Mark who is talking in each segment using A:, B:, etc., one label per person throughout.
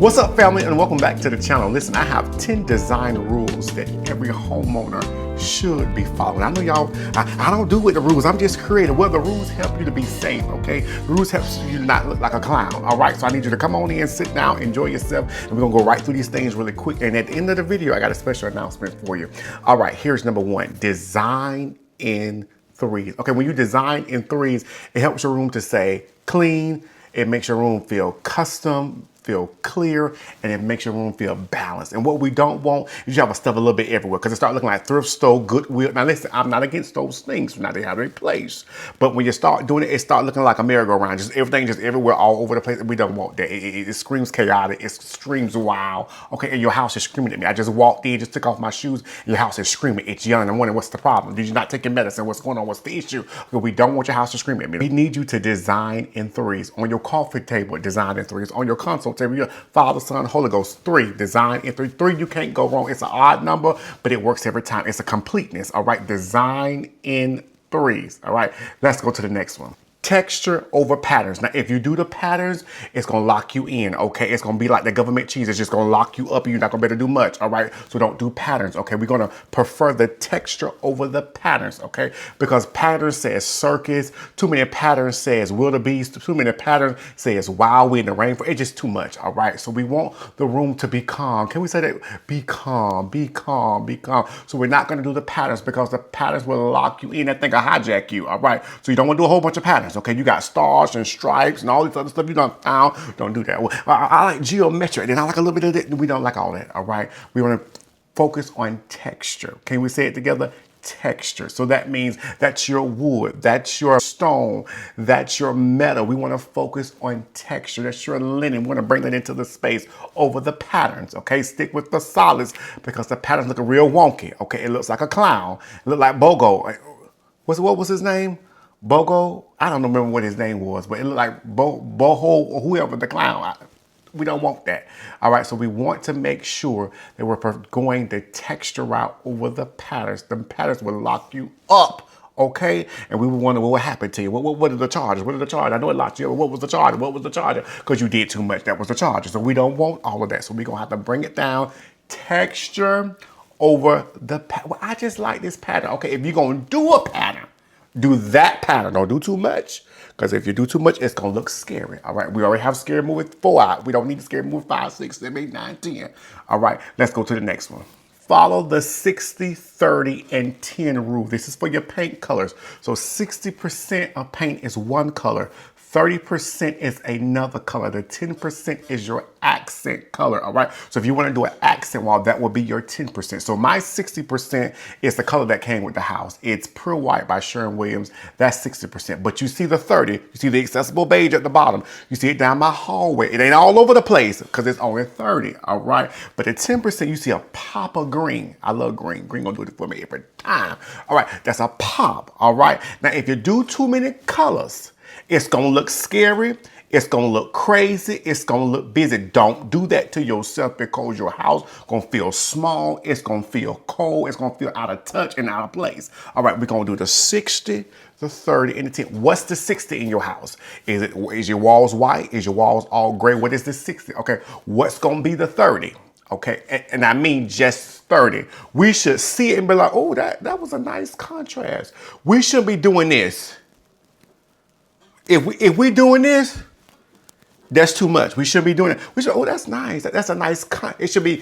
A: What's up, family, and welcome back to the channel. Listen, I have 10 design rules that every homeowner should be following. I know y'all, I don't do with the rules. I'm just creative. Well, the rules help you to be safe, okay? The rules help you to not look like a clown, all right? So I need you to come on in, sit down, enjoy yourself, and we're gonna go right through these things really quick. And at the end of the video, I got a special announcement for you. All right, here's number one, design in threes. Okay, when you design in threes, it helps your room to say clean. It makes your room feel custom, feel clear, and it makes your room feel balanced. And what we don't want is you have stuff a little bit everywhere because it start looking like thrift store, Goodwill. Now listen, I'm not against those things. Now they have a place. But when you start doing it, it start looking like a merry-go-round. Just everything just everywhere, all over the place. We don't want that. It screams chaotic. It screams wow. Okay, and your house is screaming at me. I just walked in, just took off my shoes, and your house is screaming. It's young. I'm wondering what's the problem. Did you not take your medicine? What's going on? What's the issue? Because we don't want your house to scream at me. We need you to design in threes. On your coffee table, design in threes. On your console table, your Father, Son, Holy Ghost, three. Design in three. Three, you can't go wrong. It's an odd number, but it works every time. It's a completeness, all right? Design in threes, all right? Let's go to the next one. Texture over patterns. Now, if you do the patterns, it's gonna lock you in, okay? It's gonna be like the government cheese. It's just gonna lock you up and you're not gonna be able to do much, all right? So don't do patterns, okay? We're gonna prefer the texture over the patterns, okay? Because patterns says circus, too many patterns says wildebeest, too many patterns says wow, we in the rainforest. It's just too much, all right? So we want the room to be calm. Can we say that? Be calm, be calm, be calm. So we're not gonna do the patterns because the patterns will lock you in. That thing will hijack you, all right? So you don't wanna do a whole bunch of patterns. Okay, you got stars and stripes and all this other stuff you done found. Don't do that. Well, I like geometric and I like a little bit of it. We don't like all that, all right? We want to focus on texture. Can we say it together? Texture. So that means that's your wood, that's your stone, that's your metal. We want to focus on texture. That's your linen. We want to bring that into the space over the patterns, okay? Stick with the solids because the patterns look real wonky, okay? It looks like a clown. It looked like Bogo. What was his name? Bogo, I don't remember what his name was, but it looked like Boho or whoever, the clown. We don't want that. All right, so we want to make sure that we're going the texture route over the patterns. The patterns will lock you up, okay? And we would wonder, well, what happened to you? What are the charges? What are the charges? I know it locked you up. What was the charge? What was the charge? Because you did too much. That was the charge. So we don't want all of that. So we're going to have to bring it down. Texture over the pattern. Well, I just like this pattern. Okay, if you're going to do a pattern, do that pattern. Don't do too much. Because if you do too much, it's going to look scary. All right. We already have scary movie 4 out. We don't need scary movie 5, 6, 7, 8, 9, 10. All right. Let's go to the next one. Follow the 60, 30, and 10 rule. This is for your paint colors. So 60% of paint is one color. 30% is another color. The 10% is your accent color, all right? So if you want to do an accent wall, that will be your 10%. So my 60% is the color that came with the house. It's Pure White by Sherwin-Williams. That's 60%. But you see the 30, you see the accessible beige at the bottom. You see it down my hallway. It ain't all over the place because it's only 30, all right? But the 10%, you see a pop of green. I love green. Green gonna do it for me every time. All right, that's a pop, all right? Now, if you do too many colors, it's gonna look scary. It's gonna look crazy. It's gonna look busy. Don't do that to yourself because your house gonna feel small. It's gonna feel cold. It's gonna feel out of touch and out of place. All right, we're gonna do the 60, the 30, and the 10. What's the 60 in your house? Is your walls white? Is your walls all gray? What is the 60? Okay, what's gonna be the 30? Okay, and I mean just 30. We should see it and be like, oh, that was a nice contrast. We should be doing this. If we doing this, that's too much. We shouldn't be doing it. We should, oh, that's nice. That's a nice, it should be,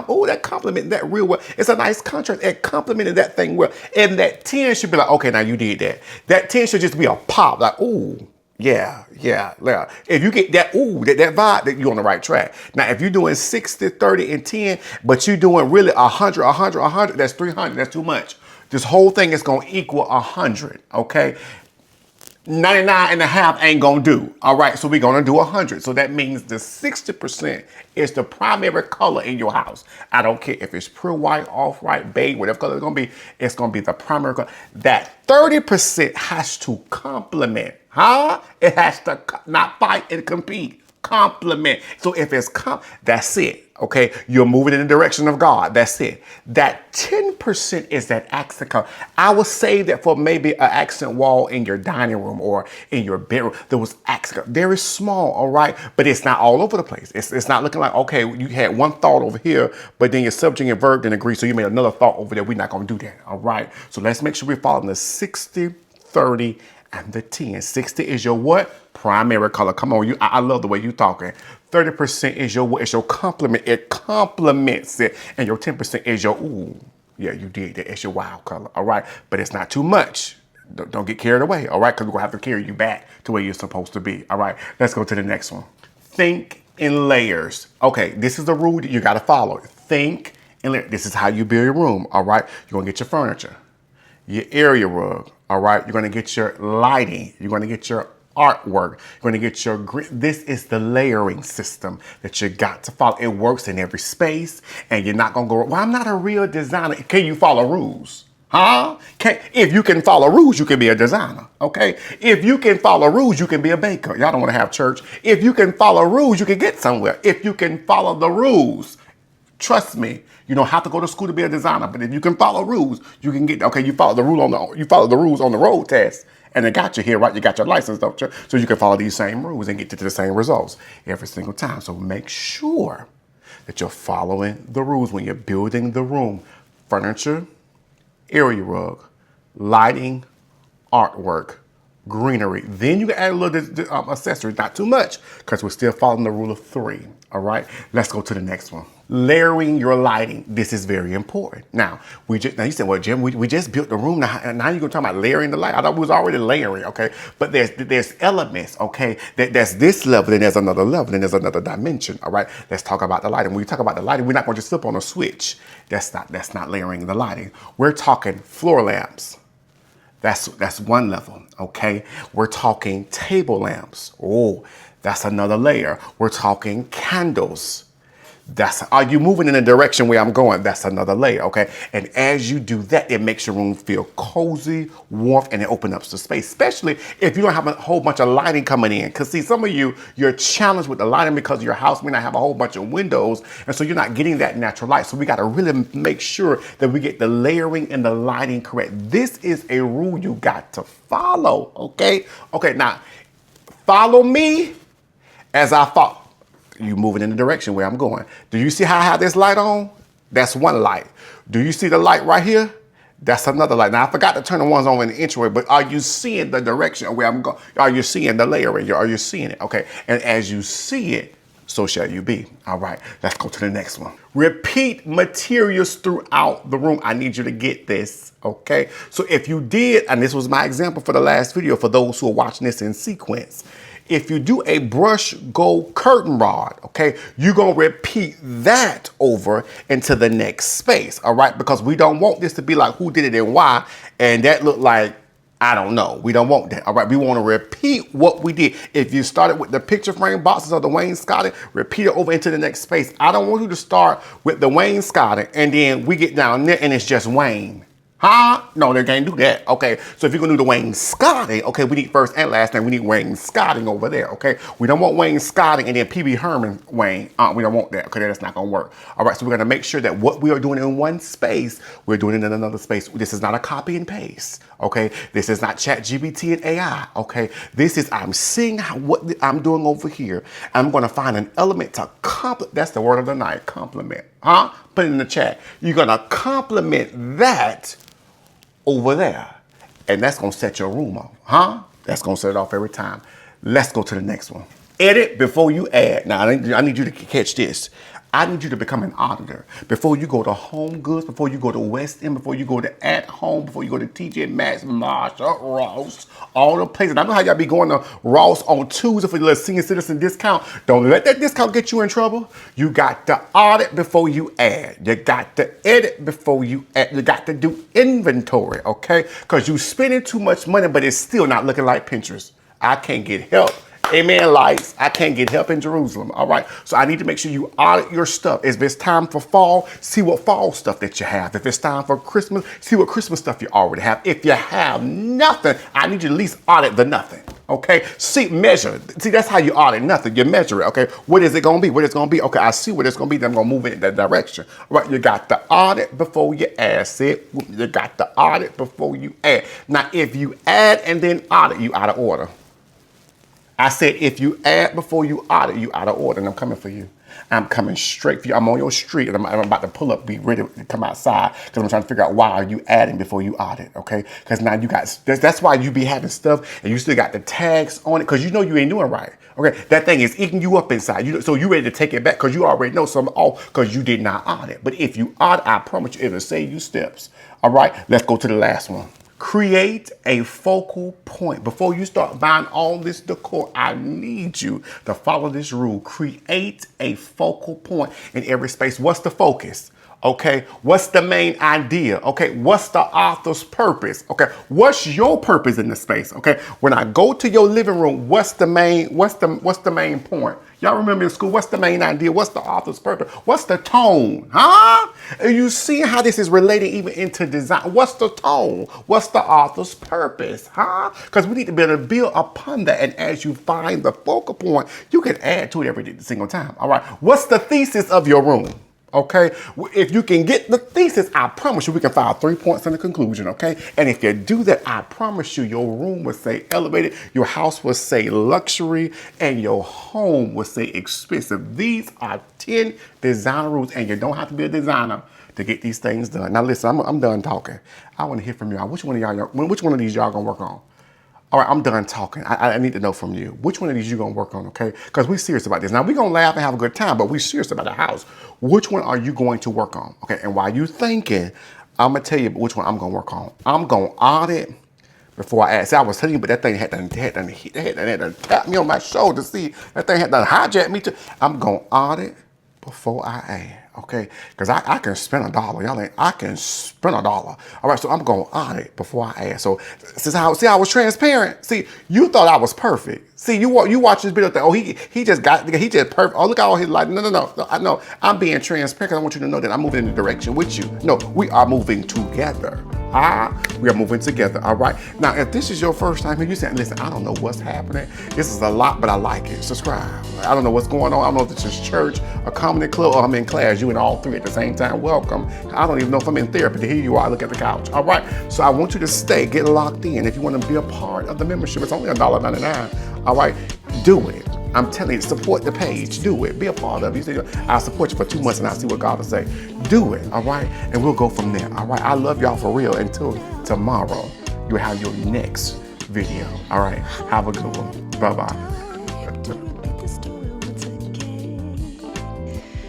A: oh, that compliment that real well. It's a nice contrast. It complimented that thing well. And that 10 should be like, okay, now you did that. That 10 should just be a pop, like, ooh, yeah. If you get that, ooh, that vibe, that you're on the right track. Now, if you're doing 60, 30, and 10, but you're doing really 100, that's 300. That's too much. This whole thing is going to equal 100, okay? 99 and a half ain't gonna do. All right, so we're gonna do 100. So that means the 60% is the primary color in your house. I don't care if it's pure white, off-white, beige, whatever color it's gonna be the primary color. That 30% has to complement, huh? It has to not fight and compete. Complement. So if it's that's it. Okay, you're moving in the direction of God. That's it. That 10% is that accent color. I would say that for maybe an accent wall in your dining room or in your bedroom, there was accent, very small, all right? But it's not all over the place. It's not looking like, okay, you had one thought over here, but then your subject and verb didn't agree, so you made another thought over there. We're not gonna do that, all right? So let's make sure we're following the 60, 30, and the 10. 60 is your what? Primary color. Come on, I love the way you talking. 30% is your what? It's your complement. It complements it. And your 10% is your ooh. Yeah, you did that. It's your wow color. All right. But it's not too much. Don't get carried away. All right. Because we're going to have to carry you back to where you're supposed to be. All right. Let's go to the next one. Think in layers. Okay. This is the rule that you got to follow. Think in layers. This is how you build your room. All right. You're going to get your furniture, your area rug. All right. You're going to get your lighting. You're going to get your artwork. You're going to get your this is the layering system that you got to follow. It works in every space, and you're not going to go, well, I'm not a real designer. Can you follow rules? Huh? If you can follow rules, you can be a designer. Okay? If you can follow rules, you can be a baker. Y'all don't want to have church. If you can follow rules, you can get somewhere. If you can follow the rules, trust me, you don't have to go to school to be a designer, but if you can follow rules, you can get, okay, you follow the rules on the road test. And it got you here, right? You got your license, don't you? So you can follow these same rules and get to the same results every single time. So make sure that you're following the rules when you're building the room. Furniture, area rug, lighting, artwork, greenery. Then you can add a little accessories, not too much, because we're still following the rule of 3. All right, let's go to the next one. Layering your lighting. This is very important. Now you said, well, Jim, we just built the room. Now you're gonna talk about layering the light. I thought we was already layering, okay? But there's elements, okay? That's this level, and there's another level, and there's another dimension. All right, let's talk about the lighting. When we talk about the lighting, we're not gonna just flip on a switch. That's not layering the lighting. We're talking floor lamps. That's one level, okay? We're talking table lamps. Oh, that's another layer. We're talking candles. Are you moving in the direction where I'm going? That's another layer, okay? And as you do that, it makes your room feel cozy, warmth, and it opens up the space, especially if you don't have a whole bunch of lighting coming in. Because see, some of you're challenged with the lighting because your house may not have a whole bunch of windows, and so you're not getting that natural light. So we got to really make sure that we get the layering and the lighting correct. This is a rule you got to follow, okay? Okay, now, follow me as I follow. You moving in the direction where I'm going. Do you see how I have this light on? That's one light. Do you see the light right here? That's another light. Now I forgot to turn the ones on in the entryway, but are you seeing the direction of where I'm going? Are you seeing the layering? Are you seeing it? Okay. And as you see it, so shall you be. All right, let's go to the next one. Repeat materials throughout the room. I need you to get this, okay? So if you did, and this was my example for the last video for those who are watching this in sequence, if you do a brush gold curtain rod, okay, you're going to repeat that over into the next space, all right? Because we don't want this to be like who did it and why, and that looked like, I don't know. We don't want that, all right? We want to repeat what we did. If you started with the picture frame boxes of the wainscoting, repeat it over into the next space. I don't want you to start with the wainscoting and then we get down there and it's just Wayne. Huh? No, they can't do that. Okay, so if you're gonna do the wainscoting, okay, we need first and last name. We need wainscoting over there. Okay, we don't want wainscoting and then PB Herman Wayne. We don't want that. Okay, that's not gonna work. All right, so we're gonna make sure that what we are doing in one space, we're doing it in another space. This is not a copy and paste. Okay, this is not ChatGPT and AI. Okay, this is I'm seeing what I'm doing over here. I'm gonna find an element to complement. That's the word of the night. Compliment. Huh? Put it in the chat. You're gonna complement that over there. And that's gonna set your room off, huh? That's gonna set it off every time. Let's go to the next one. Edit before you add. Now, I need you to catch this. I need you to become an auditor. Before you go to Home Goods, before you go to West End, before you go to At Home, before you go to TJ Maxx, Marshall, Ross, all the places. I know how y'all be going to Ross on Tuesday for the senior citizen discount. Don't let that discount get you in trouble. You got to audit before you add. You got to edit before you add. You got to do inventory, okay? Because you spending too much money, but it's still not looking like Pinterest. I can't get help Amen, lights. I can't get help in Jerusalem. All right. So I need to make sure you audit your stuff. If it's time for fall, see what fall stuff that you have. If it's time for Christmas, see what Christmas stuff you already have. If you have nothing, I need you to at least audit the nothing. Okay. See, measure. See, that's how you audit nothing. You measure it. Okay. What is it going to be? What it's going to be? Okay. I see what it's going to be. Then I'm going to move it in that direction. All right. You got the audit before you add. See, you got the audit before you add. Now, if you add and then audit, you out of order. I said, if you add before you audit, you out of order, and I'm coming for you. I'm coming straight for you. I'm on your street, and I'm about to pull up, be ready to come outside, because I'm trying to figure out why are you adding before you audit, okay? Because now you got, that's why you be having stuff, and you still got the tags on it, because you know you ain't doing right, okay? That thing is eating you up inside, so you ready to take it back, because you already know something off, because you did not audit. But if you audit, I promise you, it'll save you steps, all right? Let's go to the last one. Create a focal point. Before you start buying all this decor, I need you to follow this rule. Create a focal point in every space. What's the focus? Okay, what's the main idea? Okay, what's the author's purpose? Okay, what's your purpose in the space? Okay, when I go to your living room, what's the main point? Y'all remember in school, what's the main idea? What's the author's purpose? What's the tone? Huh? And you see how this is related even into design. What's the tone? What's the author's purpose? Huh? Because we need to be able to build upon that. And as you find the focal point, you can add to it every single time. All right. What's the thesis of your room? Okay, if you can get the thesis, I promise you we can find 3 points in the conclusion, okay? And if you do that, I promise you your room will say elevated, your house will say luxury, and your home will say expensive. These are 10 design rules, and you don't have to be a designer to get these things done. Now listen, I'm done talking. I want to hear from y'all. Which one of these y'all gonna work on? All right, I'm done talking. I need to know from you. Which one of these you gonna work on, okay? Because we're serious about this. Now, we're gonna laugh and have a good time, but we're serious about the house. Which one are you going to work on, okay? And while you thinking, I'm gonna tell you which one I'm gonna work on. I'm gonna audit before I add. See, I was telling you, but that thing had to tap me on my shoulder. See, that thing had to hijack me too. I'm gonna audit before I add. Okay, because I can spend $1. Y'all ain't, I can spend $1. All right, so I'm going to audit before I add. So see, I was transparent. See, you thought I was perfect. See, you watch this video, think, oh, he just perfect. Oh, look at all his life. No. I know. I'm being transparent because I want you to know that I'm moving in the direction with you. No, we are moving together. We are moving together, all right? Now, if this is your first time here, you're saying, listen, I don't know what's happening. This is a lot, but I like it. Subscribe. I don't know what's going on. I don't know if this is church, a comedy club, or I'm in class. You in all three at the same time. Welcome. I don't even know if I'm in therapy. Here you are. Look at the couch. All right? So I want you to stay. Get locked in. If you want to be a part of the membership, it's only $1.99. All right? Do it. I'm telling you, support the page. Do it. Be a part of it. You say, I'll support you for 2 months and I'll see what God will say. Do it, all right? And we'll go from there, all right? I love y'all for real. Until tomorrow, you'll have your next video, all right? Have a good one. Bye-bye.